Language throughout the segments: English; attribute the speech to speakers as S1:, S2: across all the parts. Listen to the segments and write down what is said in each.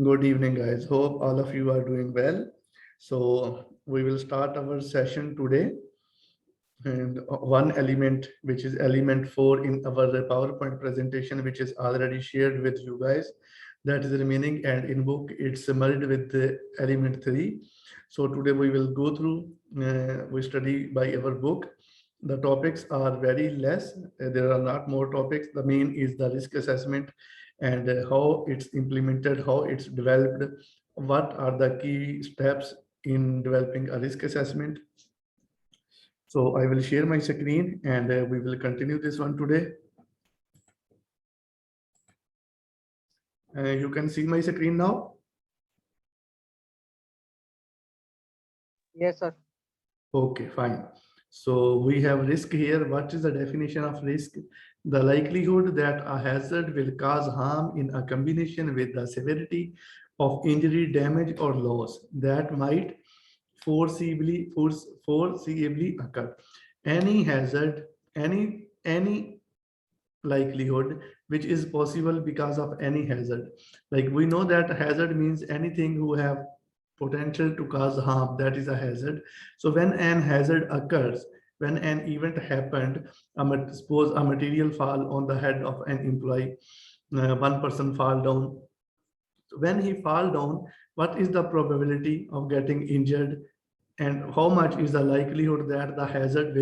S1: Good evening, guys. Hope all of you are doing well. So we will start our session today. And one element, which is element 4 in our PowerPoint presentation, which is already shared with you guys, that is remaining, and in book it's merged with the element 3. So today we will go through, we study by our book. The topics are very less. There are not more topics. The main is the risk assessment and how it's implemented, how it's developed, what are the key steps in developing a risk assessment. So I will share my screen and we will continue this one today. You can see my screen now.
S2: Yes, sir.
S1: Okay, fine. So we have risk here. What is the definition of risk? The likelihood that a hazard will cause harm in a combination with the severity of injury, damage, or loss that might foreseeably occur. Any hazard, any likelihood which is possible because of any hazard. Like we know that hazard means anything who have potential to cause harm, that is a hazard. So when an hazard occurs, when an event happened, suppose a material fall on the head of an employee, one person fall down. So when he fall down, what is the probability of getting injured, and how much is the likelihood that the hazard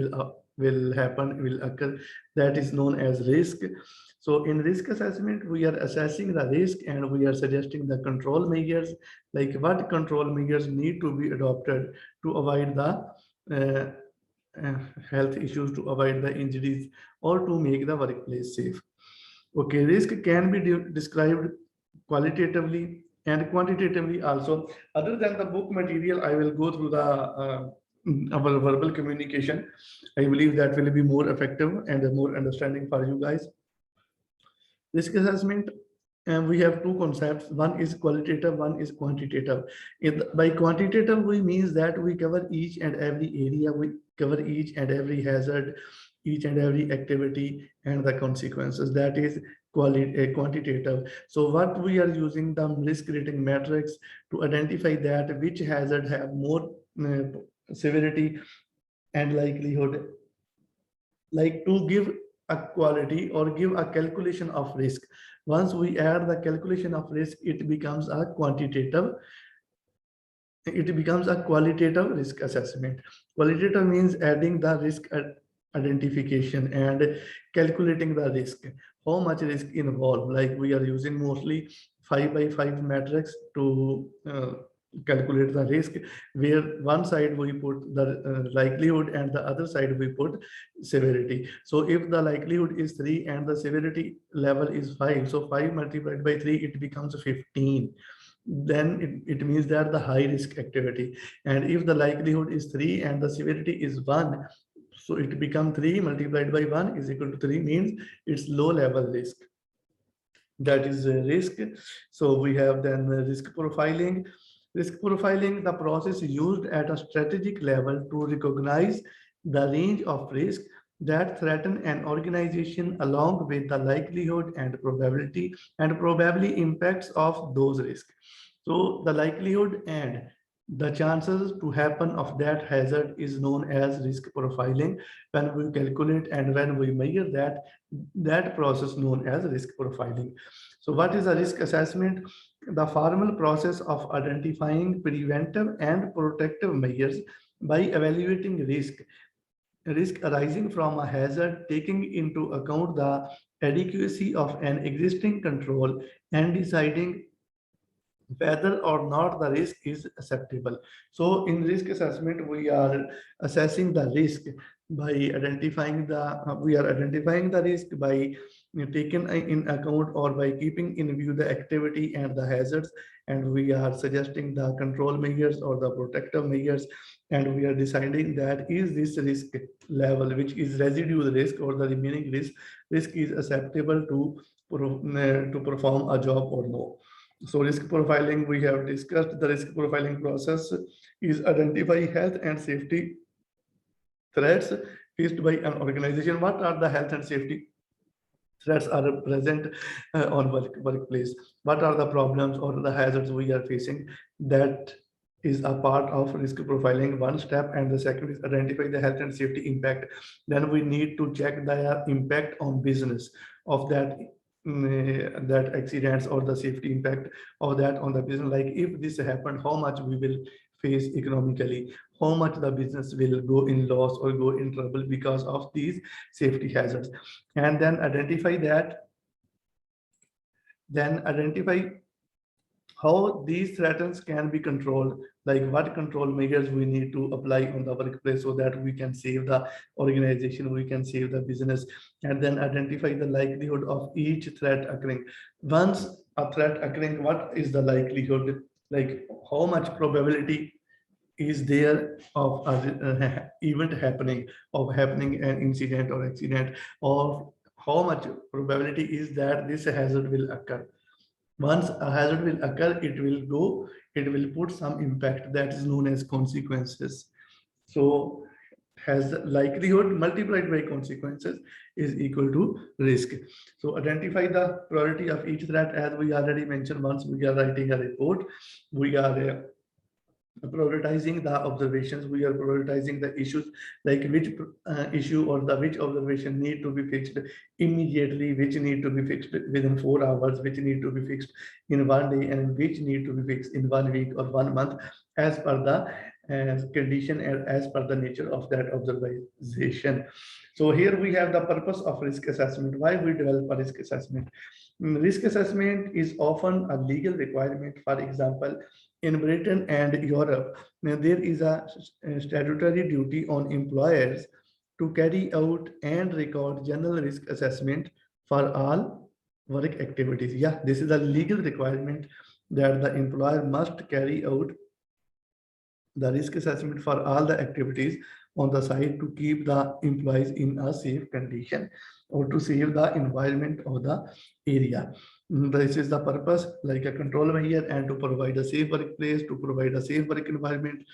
S1: will happen, will occur? That is known as risk. So in risk assessment, we are assessing the risk and we are suggesting the control measures, like what control measures need to be adopted to avoid the uh, uh, health issues, to avoid the injuries, or to make the workplace safe. Okay, risk can be described qualitatively and quantitatively also. Other than the book material, I will go through the our verbal communication. I believe that will be more effective and more understanding for you guys. Risk assessment, and we have two concepts. One is qualitative, one is quantitative. By quantitative, we means that we cover each and every area, we cover each and every hazard, each and every activity and the consequences. That is quantitative. So what we are using the risk rating metrics to identify that which hazard have more severity and likelihood, like to give a quality or give a calculation of risk. Once we add the calculation of risk, it becomes a qualitative risk assessment. Qualitative means adding the risk identification and calculating the risk, how much risk involved. Like we are using mostly 5x5 matrix to calculate the risk, where one side we put the likelihood and the other side we put severity. So if the likelihood is 3 and the severity level is 5, so 5 multiplied by 3, it becomes 15. Then it means that the high risk activity. And if the likelihood is 3 and the severity is 1, so it becomes 3 multiplied by 1 is equal to 3, means it's low level risk. That is risk. So we have then risk profiling. Risk profiling, the process used at a strategic level to recognize the range of risk that threaten an organization along with the likelihood and probably impacts of those risks. So the likelihood and the chances to happen of that hazard is known as risk profiling. When we calculate and when we measure that process known as risk profiling. So what is a risk assessment? The formal process of identifying preventive and protective measures by evaluating risk arising from a hazard, taking into account the adequacy of an existing control and deciding whether or not the risk is acceptable. So in risk assessment, we are assessing the risk by we are identifying the risk by taking in account or by keeping in view the activity and the hazards, and we are suggesting the control measures or the protective measures, and we are deciding that is this risk level, which is residual risk or the remaining risk is acceptable to perform a job or no. So risk profiling, we have discussed. The risk profiling process is identify health and safety threats faced by an organization. What are the health and safety threats are present on workplace. What are the problems or the hazards we are facing? That is a part of risk profiling, one step. And the second is identify the health and safety impact. Then we need to check the impact on business of that that accidents or the safety impact of that on the business. Like if this happened, how much we will face economically, how much the business will go in loss or go in trouble because of these safety hazards. And then identify how these threats can be controlled, like what control measures we need to apply on the workplace so that we can save the organization, we can save the business. And then identify the likelihood of each threat occurring. Once a threat occurring, what is the likelihood, like how much probability is there of an event happening, of happening an incident or accident, or how much probability is that this hazard will occur. Once a hazard will occur, it will put some impact that is known as consequences. So has likelihood multiplied by consequences is equal to risk. So identify the priority of each threat. As we already mentioned, once we are writing a report, we are prioritizing the observations, we are prioritizing the issues, like which issue or the which observation need to be fixed immediately, which need to be fixed within 4 hours, which need to be fixed in 1 day, and which need to be fixed in 1 week or 1 month, as per the condition and as per the nature of that observation. So here we have the purpose of risk assessment, why we develop a risk assessment. Risk assessment is often a legal requirement. For example, in Britain and Europe, there is a statutory duty on employers to carry out and record general risk assessment for all work activities. Yeah, this is a legal requirement that the employer must carry out the risk assessment for all the activities on the site to keep the employees in a safe condition or to save the environment of the area. This is the purpose, like a control measure, and to provide a safe workplace, to provide a safe work environment.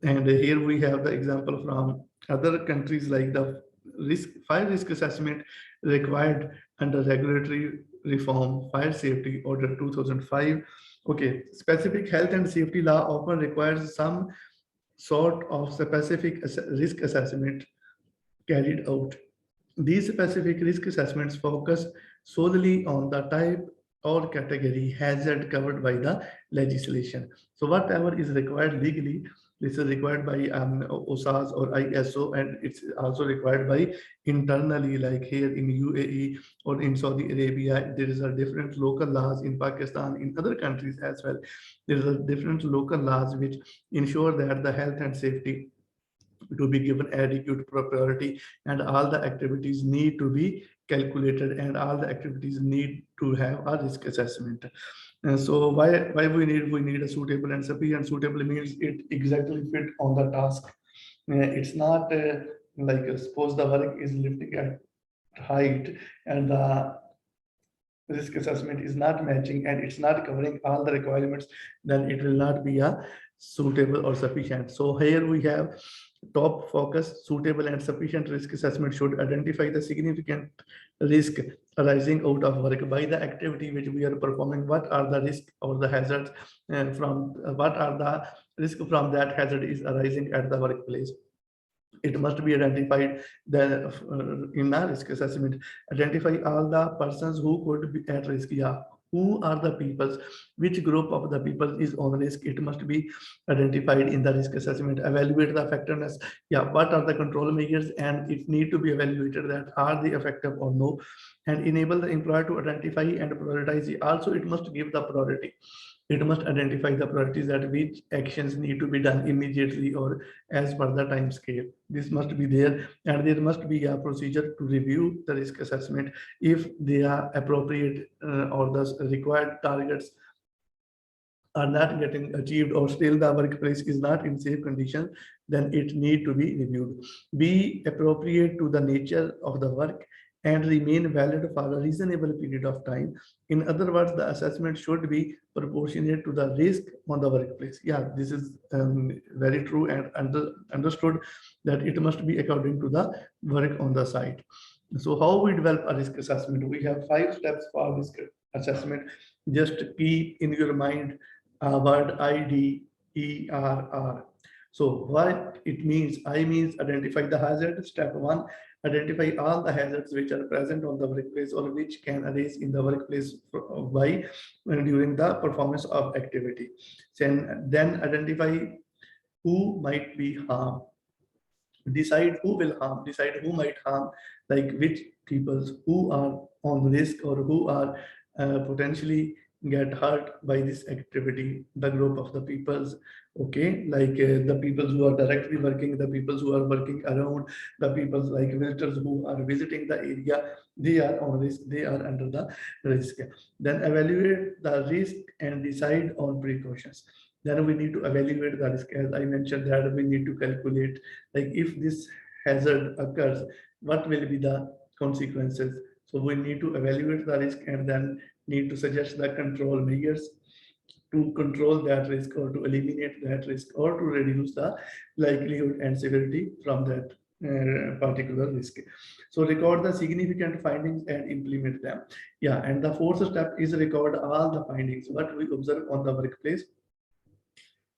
S1: And here we have the example from other countries, like the fire risk assessment required under regulatory reform, fire safety order 2005. Okay, specific health and safety law often requires some sort of specific risk assessment carried out. These specific risk assessments focus solely on the type or category hazard covered by the legislation. So whatever is required legally, this is required by OSAS or ISO, and it's also required by internally, like here in UAE or in Saudi Arabia. There is a different local laws in Pakistan, in other countries as well. There is a different local laws which ensure that the health and safety to be given adequate priority, and all the activities need to be calculated, and all the activities need to have a risk assessment. And so why we need a suitable and sufficient. Suitable means it exactly fit on the task. It's not like suppose the work is lifting at height and the risk assessment is not matching and it's not covering all the requirements, then it will not be a suitable or sufficient. So here we have top focus: suitable and sufficient risk assessment should identify the significant risk arising out of work by the activity which we are performing. What are the risks or the hazards, and from what are the risk from that hazard is arising at the workplace. It must be identified that in a risk assessment, identify all the persons who could be at risk. Yeah, who are the peoples, which group of the people is on risk, it must be identified in the risk assessment. Evaluate the effectiveness. Yeah, what are the control measures, and it need to be evaluated that are they effective or no. And enable the employer to identify and prioritize. Also, it must give the priority. It must identify the priorities, that which actions need to be done immediately or as per the time scale. This must be there, and there must be a procedure to review the risk assessment if they are appropriate or the required targets are not getting achieved, or still the workplace is not in safe condition, then it need to be reviewed. Be appropriate to the nature of the work and remain valid for a reasonable period of time. In other words, the assessment should be proportionate to the risk on the workplace. Yeah, this is very true and understood, that it must be according to the work on the site. So how we develop a risk assessment? We have 5 steps for risk assessment. Just keep in your mind word IDERR. So what it means, I means identify the hazard. Step 1, identify all the hazards which are present on the workplace or which can arise in the workplace by during the performance of activity. Then identify who might be harmed, decide who will harm, decide who might harm, like which peoples who are on risk or who are potentially get hurt by this activity, the group of the peoples. Okay, like the people who are directly working, the people who are working around, the people like visitors who are visiting the area, they are on risk, they are under the risk. Then evaluate the risk and decide on precautions. Then we need to evaluate the risk. As I mentioned, that we need to calculate, like if this hazard occurs, what will be the consequences. So we need to evaluate the risk and then need to suggest the control measures to control that risk or to eliminate that risk or to reduce the likelihood and severity from that particular risk. So record the significant findings and implement them. Yeah, and the fourth step is record all the findings, what we observe on the workplace,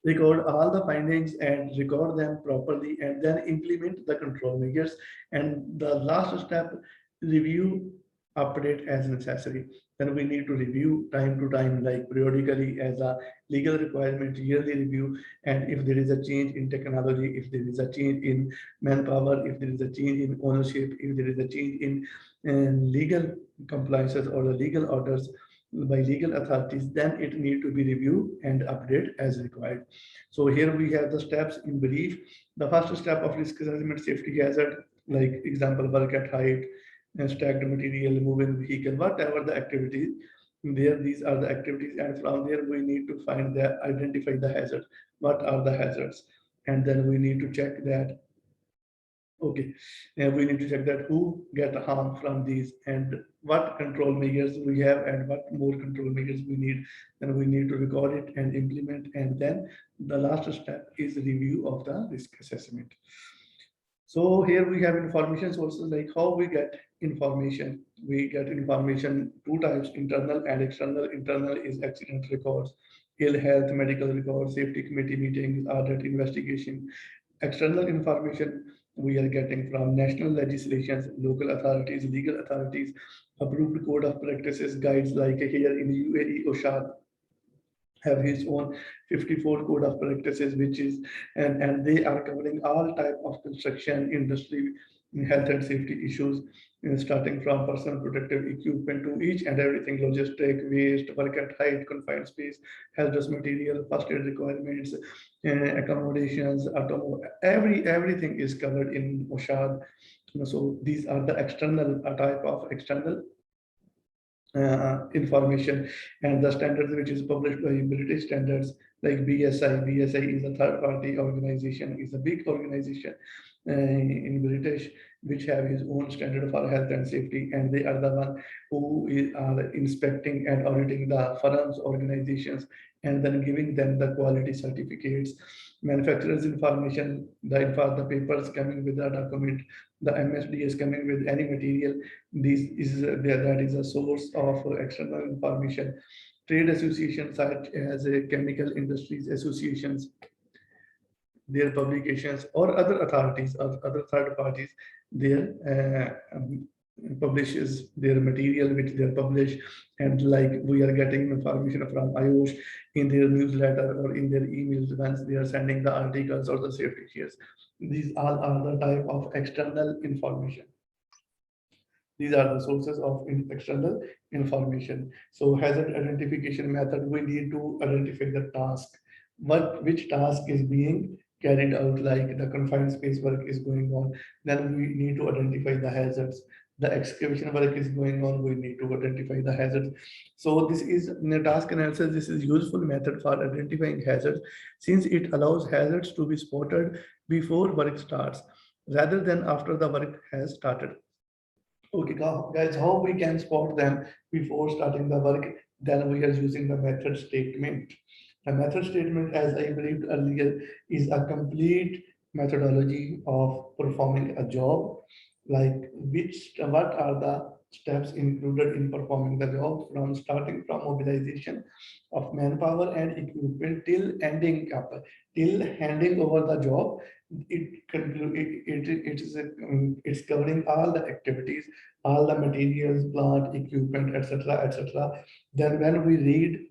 S1: record all the findings and record them properly and then implement the control measures. And the last step, review, update as necessary. Then we need to review time to time, like periodically as a legal requirement, yearly review. And if there is a change in technology, if there is a change in manpower, if there is a change in ownership, if there is a change in legal compliances or the legal orders by legal authorities, then it need to be reviewed and updated as required. So here we have the steps in brief. The first step of risk assessment, safety hazard, like example, work at height, stacked material, moving vehicle, whatever the activities. There, these are the activities, and from there we need to find the identify the hazards. What are the hazards? And then we need to check that. Okay, and we need to check that who get harm from these and what control measures we have and what more control measures we need. Then we need to record it and implement. And then the last step is review of the risk assessment. So here we have information sources, like how we get information. We get information two types, internal and external. Internal is accident records, ill health, medical records, safety committee meetings, audit investigation. External information we are getting from national legislations, local authorities, legal authorities, approved code of practices, guides, like here in UAE, OSHA have his own 54 code of practices, which is, and they are covering all type of construction industry, health and safety issues, starting from personal protective equipment to each and everything, logistic, waste, work at height, confined space, hazardous material, first aid requirements, accommodations, everything is covered in OSHA. So these are the external type of external information, and the standards which is published by British standards like BSI. BSI is a third party organization, is a big organization in British, which have his own standard for health and safety, and they are the one who are inspecting and auditing the firms, organizations, and then giving them the quality certificates. Manufacturers information, the papers coming with the document, the MSD is coming with any material. This is that is a source of external information. Trade associations such as chemical industries associations, their publications, or other authorities or other third parties, their publishes their material which they publish, and like we are getting information from IOSH in their newsletter or in their emails once they are sending the articles or the safety shares. These all are the type of external information. These are the sources of external information. So hazard identification method, we need to identify the task, which task is being carried out, like the confined space work is going on, then we need to identify the hazards. The excavation work is going on, we need to identify the hazards. So this is in the task analysis, this is useful method for identifying hazards, since it allows hazards to be spotted before work starts rather than after the work has started. Okay, guys, how we can spot them before starting the work? Then we are using the method statement. The method statement, as I believed earlier, is a complete methodology of performing a job. like what are the steps included in performing the job, from starting from mobilization of manpower and equipment till till handing over the job. It's covering all the activities, all the materials, plant, equipment, etc., etc. Then when we read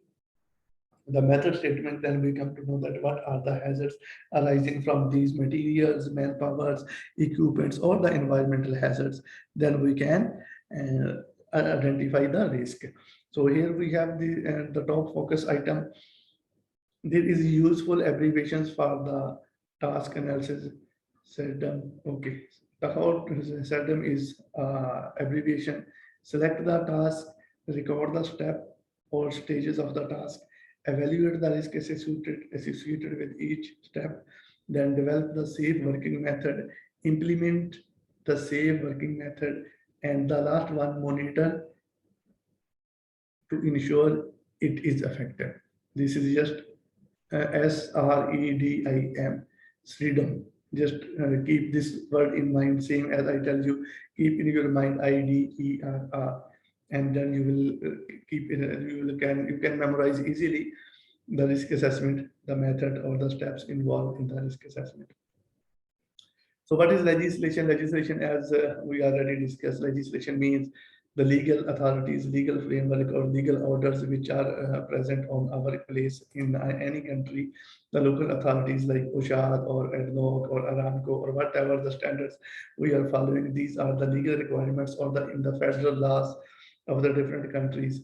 S1: the method statement, then we come to know that what are the hazards arising from these materials, manpowers, equipments, or the environmental hazards. Then we can identify the risk. So here we have the top focus item. There is useful abbreviations for the task analysis. SEDM. Okay. The whole SEDM is abbreviation. Select the task, record the step or stages of the task, evaluate the risk associated with each step, then develop the safe working method, implement the safe working method, and the last one, monitor to ensure it is effective. This is just SREDIM, freedom. Just keep this word in mind, same as I tell you, keep in your mind IDERR, and then you will keep it, you can memorize easily the risk assessment, the method or the steps involved in the risk assessment. So what is legislation? Legislation, as we already discussed, legislation means the legal authorities, legal framework or legal orders which are present on our place in any country. The local authorities like OSHA or ADNOC or Aramco or whatever the standards we are following, these are the legal requirements or in the federal laws of the different countries.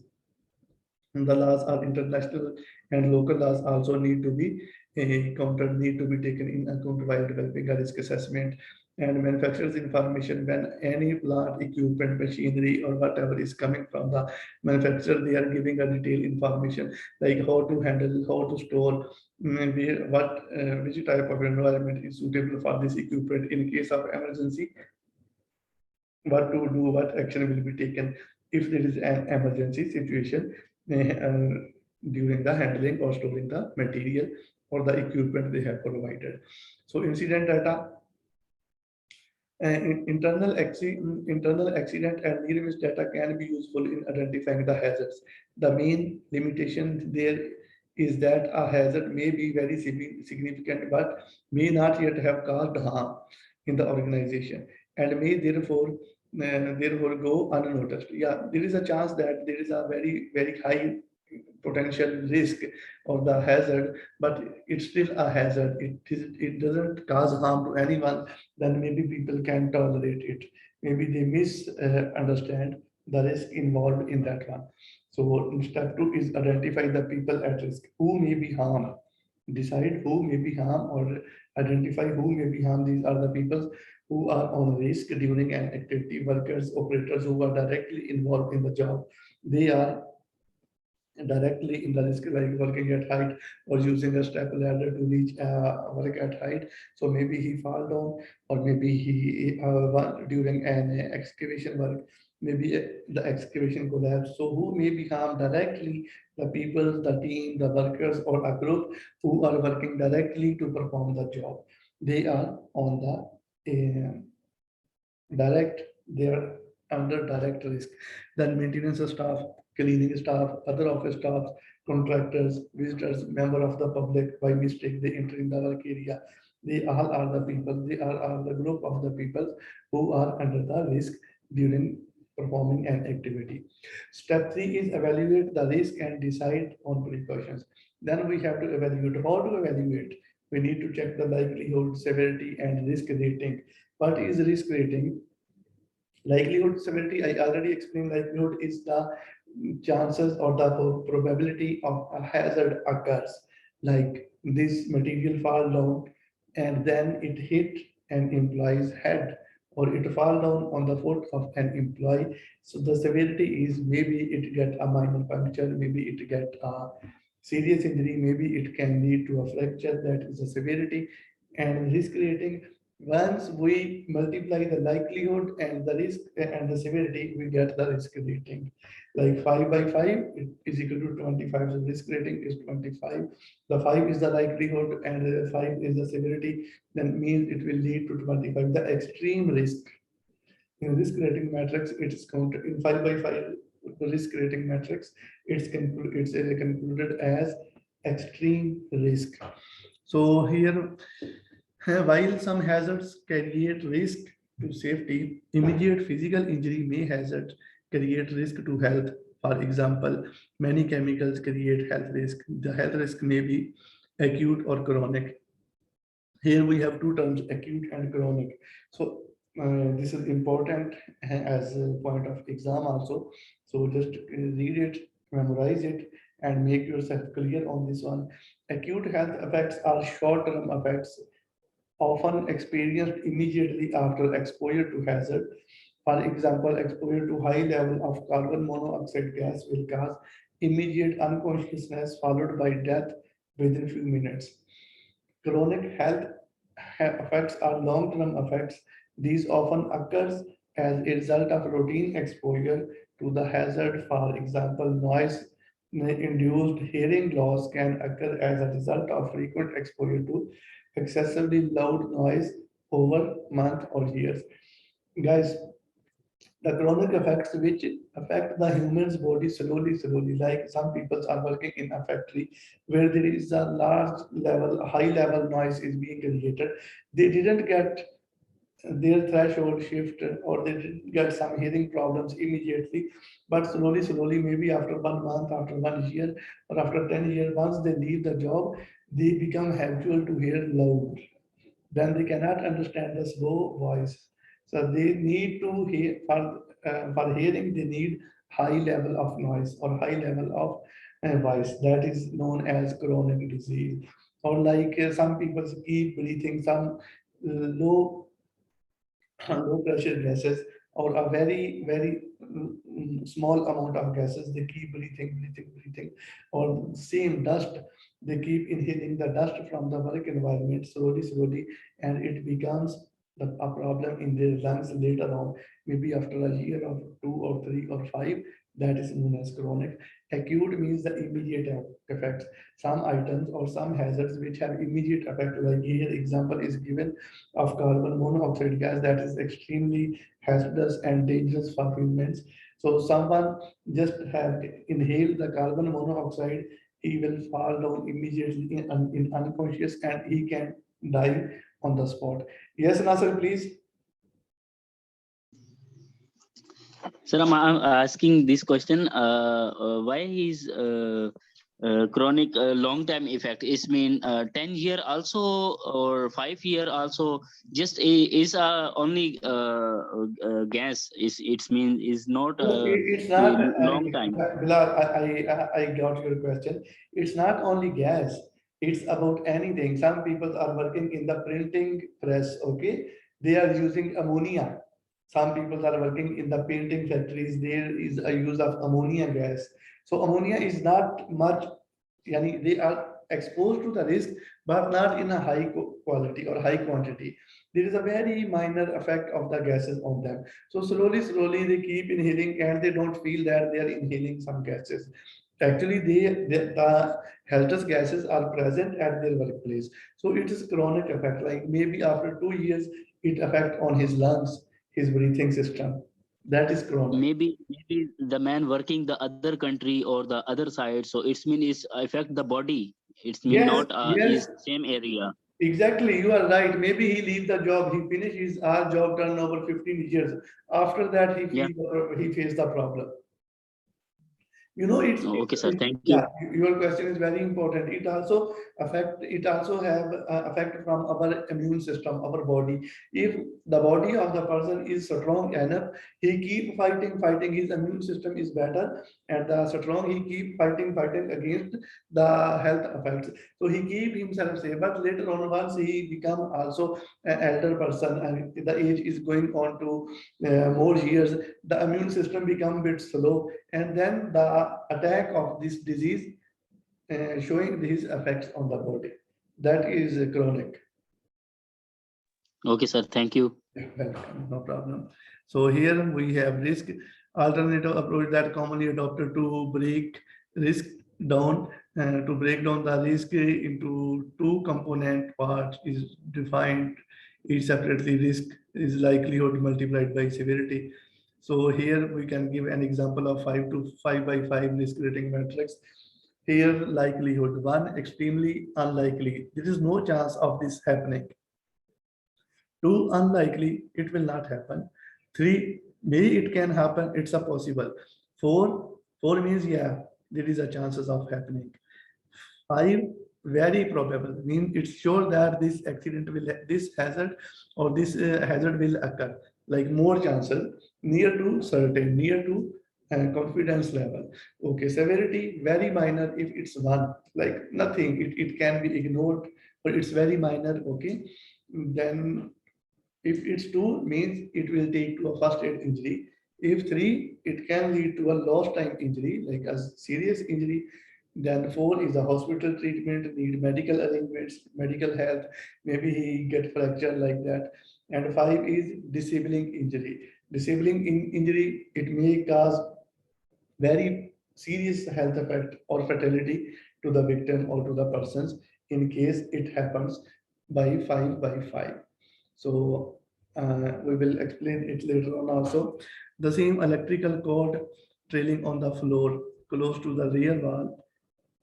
S1: And the laws are international and local laws also need to be need to be taken in account while developing a risk assessment. And manufacturers information, when any plant, equipment, machinery or whatever is coming from the manufacturer, they are giving a detailed information like how to handle, how to store, which type of environment is suitable for this equipment in case of emergency, what to do, what action will be taken if there is an emergency situation during the handling or storing the material or the equipment they have provided. So incident data, internal accident and near miss data can be useful in identifying the hazards. The main limitation there is that a hazard may be very significant but may not yet have caused harm in the organization and may therefore go unnoticed. Yeah, there is a chance that there is a very high potential risk or the hazard, but it's still a hazard. It doesn't cause harm to anyone. Then maybe people can tolerate it. Maybe they misunderstand the risk involved in that one. So step two is identify the people at risk who may be harmed. Decide who may be harmed or identify who may be harmed. These are the people who are on risk during an activity, workers, operators who are directly involved in the job. They are directly in the risk, like working at height or using a step ladder to reach work at height. So maybe he fall down, or maybe he during an excavation work, maybe the excavation collapse. So who may be harmed directly? The people, the team, the workers, or a group who are working directly to perform the job. They are on the direct, they are under direct risk. Then maintenance staff, cleaning staff, other office staff, contractors, visitors, member of the public, by mistake they enter in the work area. They all are the people, they are the group of the people who are under the risk during performing an activity. Step three is evaluate the risk and decide on precautions. Then we have to evaluate. How to evaluate? We need to check the likelihood, severity, and risk rating. What is risk rating? Likelihood, severity, I already explained. Likelihood is the chances or the probability of a hazard occurs, like this material fall down and then it hit an employee's head, or it fall down on the foot of an employee. So the severity is maybe it get a minor puncture, maybe it get a serious injury, maybe it can lead to a fracture. That is the severity. And risk rating, once we multiply the likelihood and the risk and the severity, we get the risk rating. Like 5 by 5 is equal to 25. So risk rating is 25. The 5 is the likelihood and the 5 is the severity. Then means it will lead to 25. The extreme risk. In risk rating matrix, it is counted in 5 by 5 risk rating matrix. It's concluded as extreme risk. So here, while some hazards create risk to safety, immediate physical injury may hazard create risk to health. For example, many chemicals create health risk. The health risk may be acute or chronic. Here we have two terms, acute and chronic. So this is important as a point of exam also. So just read it, memorize it, and make yourself clear on this one. Acute health effects are short-term effects often experienced immediately after exposure to hazard. For example, exposure to high level of carbon monoxide gas will cause immediate unconsciousness followed by death within few minutes. Chronic health effects are long-term effects. These often occurs as a result of routine exposure to the hazard. For example, noise-induced hearing loss can occur as a result of frequent exposure to excessively loud noise over months or years. Guys, the chronic effects which affect the human's body slowly, like some people are working in a factory where there is a large level, high level noise is being created. They didn't get their threshold shift or they didn't get some hearing problems immediately, but slowly, maybe after 1 month, after 1 year, or after 10 years, once they leave the job, they become habitual to hear loud. Then they cannot understand the slow voice. So they need to hear for hearing. They need high level of noise or high level of voice. That is known as chronic disease. Or like some people keep breathing some low low pressure gases or a very small amount of gases. They keep breathing, or same dust. They keep inhaling the dust from the work environment slowly, and it becomes a problem in their lungs later on, maybe after a year or 2 or 3 or 5. That is known as chronic. Acute means the immediate effects. Some items or some hazards which have immediate effect, like here example is given of carbon monoxide gas, that is extremely hazardous and dangerous for humans. So someone just have inhaled the carbon monoxide, he will fall down immediately in unconscious and he can die on the spot. Yes, Nasser, please.
S2: Sir, I'm asking this question. Why is chronic long-term effect? Is mean 10 year also or 5 year also? Just is only gas. Is it's mean is not
S1: No, it's not.
S2: a long time.
S1: Bilal, I got your question. It's not only gas. It's about anything. Some people are working in the printing press. Okay, they are using ammonia. Some people are working in the painting factories. There is a use of ammonia gas. So ammonia is not much. Yani they are exposed to the risk, but not in a high quality or high quantity. There is a very minor effect of the gases on them. So slowly they keep inhaling and they don't feel that they are inhaling some gases. Actually, the hazardous gases are present at their workplace. So it is chronic effect. Like maybe after 2 years, it affect on his lungs, his breathing system. That is chronic.
S2: Maybe the man working the other country or the other side. So it's mean is affect the body. It's mean
S1: Yes,
S2: not
S1: yes,
S2: is same area.
S1: exactly. You are right. Maybe he leave the job. He finish his our job done over 15 years. After that,
S2: Yeah.
S1: he faced the problem. You know,
S2: Okay, sir. Thank you.
S1: yeah, your question is very important. It also have effect from our immune system, our body. If the body of the person is strong enough, he keep fighting, his immune system is better, and the strong he keep fighting against the health effects. So he keep himself safe. But later on, once he become also an elder person and the age is going on to more years, the immune system become bit slow, and then the attack of this disease showing these effects on the body. That is chronic.
S2: Okay, sir. Thank you.
S1: Welcome, no problem. So here we have risk alternative approach that commonly adopted to break risk down. To break down the risk into two component parts is defined Each separately risk is likelihood multiplied by severity. So here we can give an example of 5 by 5 risk rating matrix. Here likelihood 1, extremely unlikely. There is no chance of this happening. 2, unlikely, it will not happen. 3, maybe it can happen, it's a possible. 4 means yeah, there is a chances of happening. 5, very probable, means it's sure that this accident will, this hazard or this hazard will occur, like more chances, near to certain, near to confidence level. Okay, severity, very minor if it's 1, like nothing, it can be ignored, but it's very minor, okay. Then if it's 2, means it will take to a first aid injury. If 3, it can lead to a lost time injury, like a serious injury. Then 4 is a hospital treatment, need medical arrangements, medical health, maybe he get fracture like that. And 5 is disabling injury. Disabling injury, it may cause very serious health effect or fatality to the victim or to the persons in case it happens by 5 by 5. So we will explain it later on also. The same electrical cord trailing on the floor close to the rear wall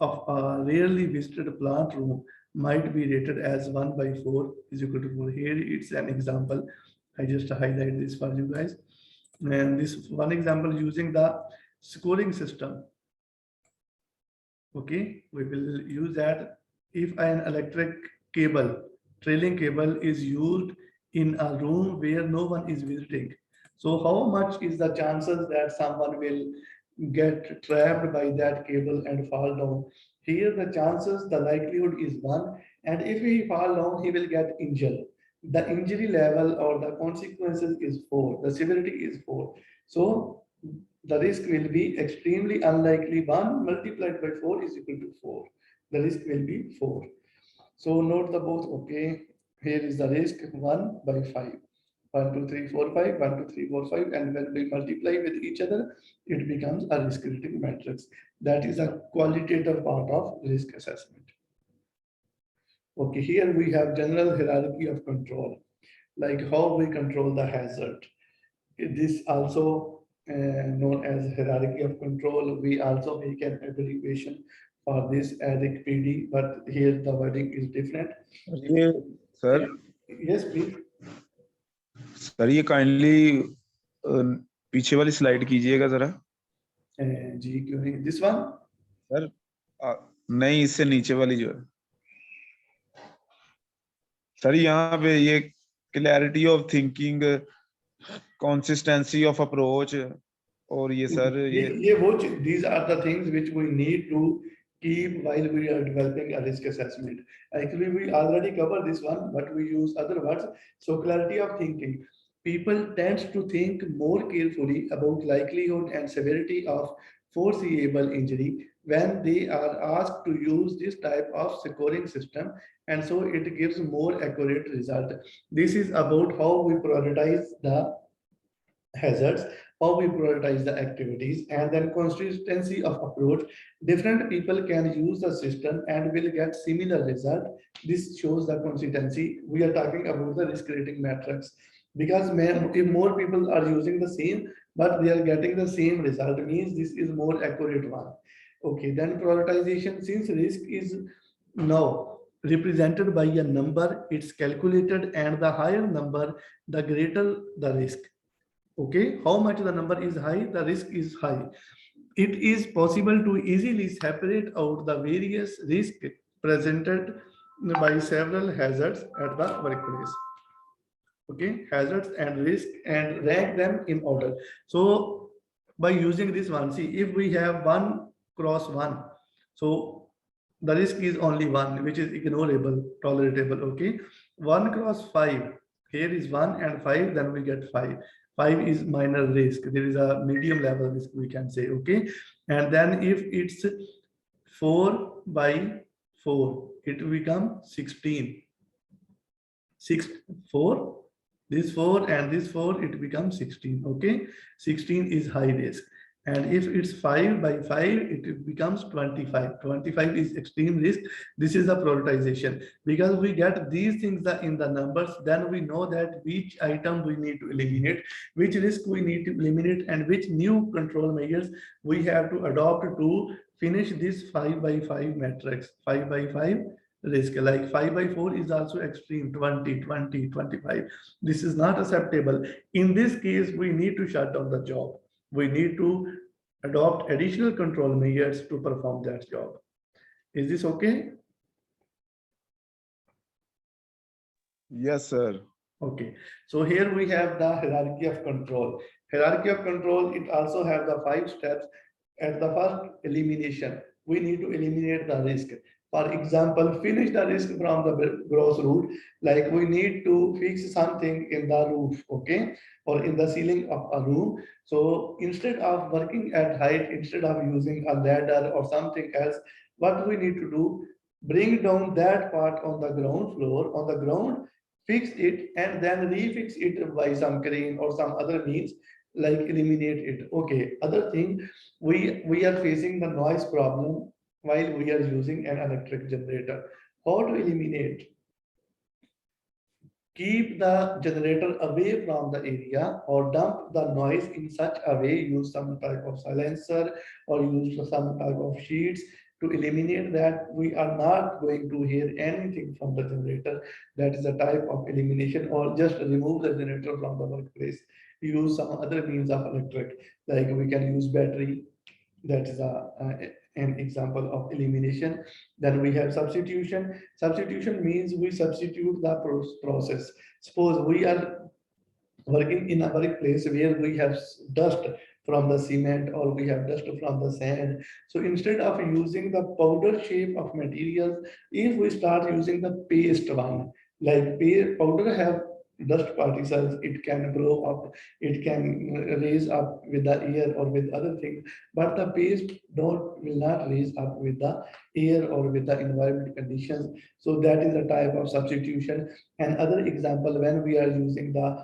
S1: of a rarely visited plant room might be rated as 1 by 4 is equal to 4. Here it's an example. I just highlight this for you guys. And this one example using the scoring system. Okay, we will use that if an electric cable, trailing cable is used in a room where no one is visiting. So how much is the chances that someone will get trapped by that cable and fall down? Here the chances, the likelihood is 1, and if he fall down, he will get injured. The injury level or the consequences is 4, the severity is 4. So the risk will be extremely unlikely. 1 multiplied by 4 is equal to 4. The risk will be 4. So note the both. Okay, here is the risk 1 by 5. 1, 2, 3, 4, 5, 1, 2, 3, 4, 5, and when we multiply with each other, it becomes a risk rating matrix. That is a qualitative part of risk assessment. Okay, here we have general hierarchy of control, like how we control the hazard. This also known as hierarchy of control. We also make an abbreviation for this ADIC PD, but here the wording is different.
S3: ये sir
S1: Yes, please.
S3: Sir ये kindly पीछे वाली slide कीजिएगा जरा
S1: जी क्यों नहीं, this one
S3: sir नहीं इससे नीचे वाली जो है सर यहाँ पे ये clarity of thinking consistency of approach और ये सर
S1: ये वो these are the things which we need to keep while we are developing a risk assessment. Actually, we already covered this one, but we use other words. So clarity of thinking. People tend to think more carefully about likelihood and severity of foreseeable injury when they are asked to use this type of scoring system, and so it gives more accurate result. This is about how we prioritize the hazards, how we prioritize the activities, and then consistency of approach. Different people can use the system and will get similar result. This shows the consistency. We are talking about the risk rating matrix, because if more people are using the same but they are getting the same result, means this is more accurate one. Okay, then prioritization. Since risk is now represented by a number, it's calculated, and the higher number, the greater the risk. Okay, how much the number is high, the risk is high. It is possible to easily separate out the various risks presented by several hazards at the workplace. Okay, hazards and risk, and rank them in order. So by using this one, see, if we have 1 cross 1, so the risk is only 1, which is ignorable, tolerable. Okay, 1 cross 5, here is 1 and 5, then we get 5. 5 is minor risk. There is a medium level risk, we can say. Okay, and then if it's 4 by 4, it will become 16. 6, 4, this 4 and this 4, it becomes 16. Okay, 16 is high risk. And if it's 5 by 5, it becomes 25. 25 is extreme risk. This is the prioritization. Because we get these things in the numbers, then we know that which item we need to eliminate, which risk we need to eliminate, and which new control measures we have to adopt to finish this 5 by 5 matrix. 5 by 5 risk, like 5 by 4 is also extreme, 20, 20, 25. This is not acceptable. In this case, we need to shut down the job. We need to adopt additional control measures to perform that job. Is this okay?
S3: Yes, sir.
S1: Okay. So here we have the hierarchy of control. Hierarchy of control, it also have the 5 steps. At the first, elimination. We need to eliminate the risk. For example, finish the risk from the gross root, like we need to fix something in the roof, okay, or in the ceiling of a room. So instead of working at height, instead of using a ladder or something else, what we need to do, bring down that part on the ground floor, on the ground, fix it, and then refix it by some crane or some other means, like eliminate it. Okay, other thing, we are facing the noise problem while we are using an electric generator. How to eliminate? Keep the generator away from the area or dump the noise in such a way, use some type of silencer or use some type of sheets to eliminate that. We are not going to hear anything from the generator. That is a type of elimination. Or just remove the generator from the workplace. Use some other means of electric, like we can use battery. That is an example of elimination. Then we have substitution. Substitution means we substitute the process. Suppose we are working in a workplace where we have dust from the cement or we have dust from the sand. So instead of using the powder shape of materials, if we start using the paste one, like powder have dust particles, it can blow up, it can raise up with the air or with other things, but the paste will not raise up with the air or with the environment conditions. So that is a type of substitution. And other example, when we are using the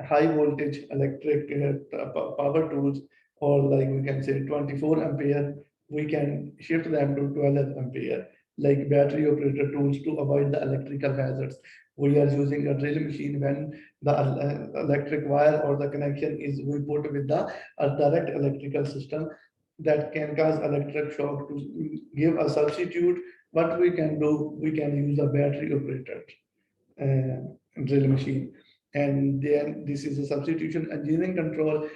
S1: high voltage electric power tools, or like we can say 24 ampere, we can shift them to 12 ampere, like battery operated tools to avoid the electrical hazards. We are using a drill machine when the electric wire or the connection is we put with the direct electrical system that can cause electric shock. To give a substitute, what we can do, we can use a battery operated drill machine. And then this is a substitution. Engineering control,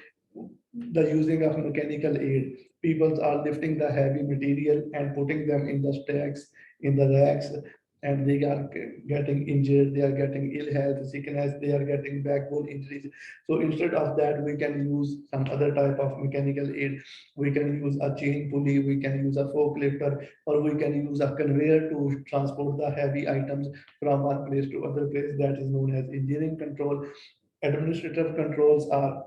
S1: the using of mechanical aid. People are lifting the heavy material and putting them in the stacks, in the racks, and they are getting injured, they are getting ill health, sickness, they are getting backbone injuries. So instead of that, we can use some other type of mechanical aid. We can use a chain pulley, we can use a forklifter, or we can use a conveyor to transport the heavy items from one place to other place. That is known as engineering control. Administrative controls are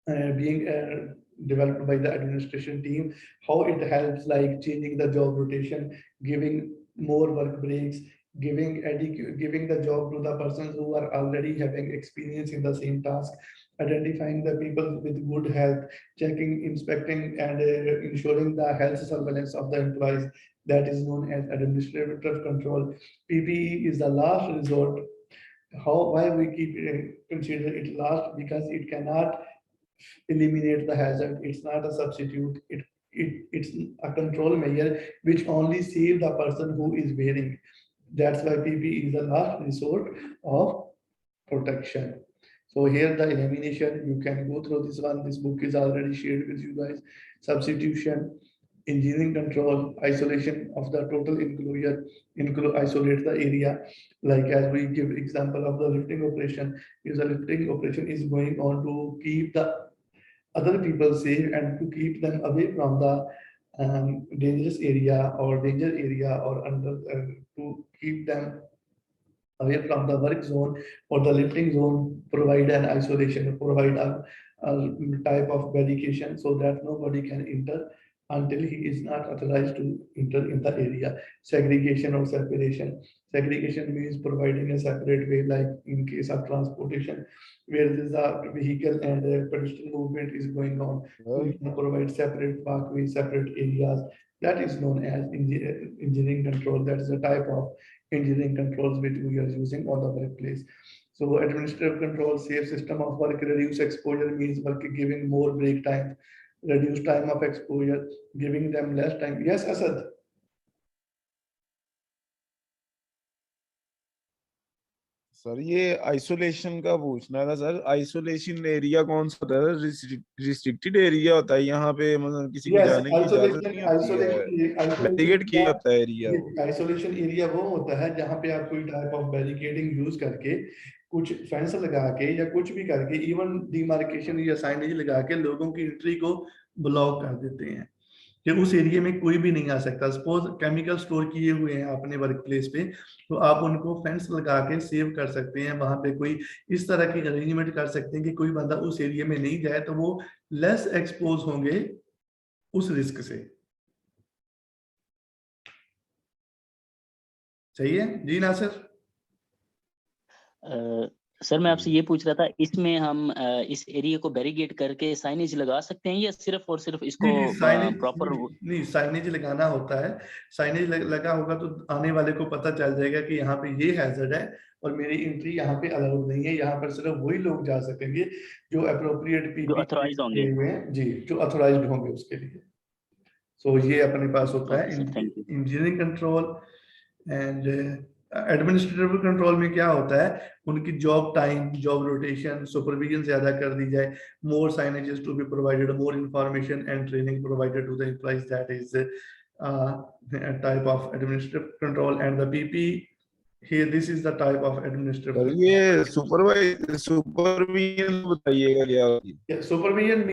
S1: being developed by the administration team. How it helps, like changing the job rotation, giving more work breaks, giving the job to the persons who are already having experience in the same task, identifying the people with good health, checking, inspecting, and ensuring the health surveillance of the employees. That is known as administrative control. PPE is the last resort. Why we keep consider it last? Because it cannot eliminate the hazard. It's not a substitute. It's a control measure which only save the person who is wearing. That's why PPE is the last resort of protection. So here the elimination, you can go through this one. This book is already shared with you guys. Substitution, engineering control, isolation of the total enclosure, isolate the area. Like as we give example of the lifting operation, is the lifting operation is going on to keep the other people safe and to keep them away from the dangerous area or danger area, or under to keep them away from the work zone or the lifting zone, provide an isolation, provide a type of medication so that nobody can enter until he is not authorized to enter in the area. Segregation or separation. Segregation means providing a separate way, like in case of transportation, where there is a vehicle and a pedestrian movement is going on. We can provide separate pathways, separate areas. That is known as engineering control. That is a type of engineering controls which we are using on the workplace. So administrative control, safe system of work, reduce exposure means work giving more break time, reduce time of exposure, giving them less time. Yes, Asad.
S3: Sir ये isolation का पूछना था sir, isolation area कौन सा होता है? Restricted area होता है यहाँ पे, मतलब किसी को
S1: Yes,
S3: जाने की इजाजत नहीं होती है, बैरिकेड किया होता है एरिया वो?
S1: आइसोलेशन एरिया वो होता है जहाँ पे आप कोई टाइप ऑफ बैरिकेडिंग यूज करके, कुछ फेंस लगा के या कुछ भी करके, इवन डिमार्केशन या साइनेज लगा के लोगों की एंट्री को ब्लॉक कर देते हैं कि उस एरिया में कोई भी नहीं आ सकता। सपोज केमिकल स्टोर किए हुए हैं अपने वर्क प्लेस पे, तो आप उनको फेंस लगा के सेव कर सकते हैं। वहां पे कोई इस तरह की अरेंजमेंट कर सकते हैं कि कोई बंदा उस एरिया में नहीं जाए, तो वो लेस एक्सपोज होंगे उस रिस्क से। सही है जी नासिर?
S2: सर मैं आपसे ये पूछ रहा था, इसमें हम इस एरिया को बैरिकेड करके साइनेज लगा सकते हैं या सिर्फ और सिर्फ इसको प्रॉपर?
S1: नहीं, साइनेज लगाना होता है। साइनेज लगा होगा तो आने वाले को पता चल जाएगा कि यहाँ पे ये हैजर्ड है और मेरी एंट्री यहाँ पे अलाउड नहीं है। यहाँ पर सिर्फ वही लोग जा सकेंगे जो अप्रोप्रिएट
S2: जो ऑथराइज्ड होंगे
S1: जी, जो ऑथराइज्ड होंगे उसके लिए। सो ये अपने पास होता है engineering control. And administrative control में क्या होता है, उनकी job time, job rotation, supervision ज्यादा कर दी जाए, more signages to be provided, more information and training provided to the employees. That is type of administrative control. And the PP here, this is the type of administrative
S3: ये supervision बताइएगा क्या?
S1: supervision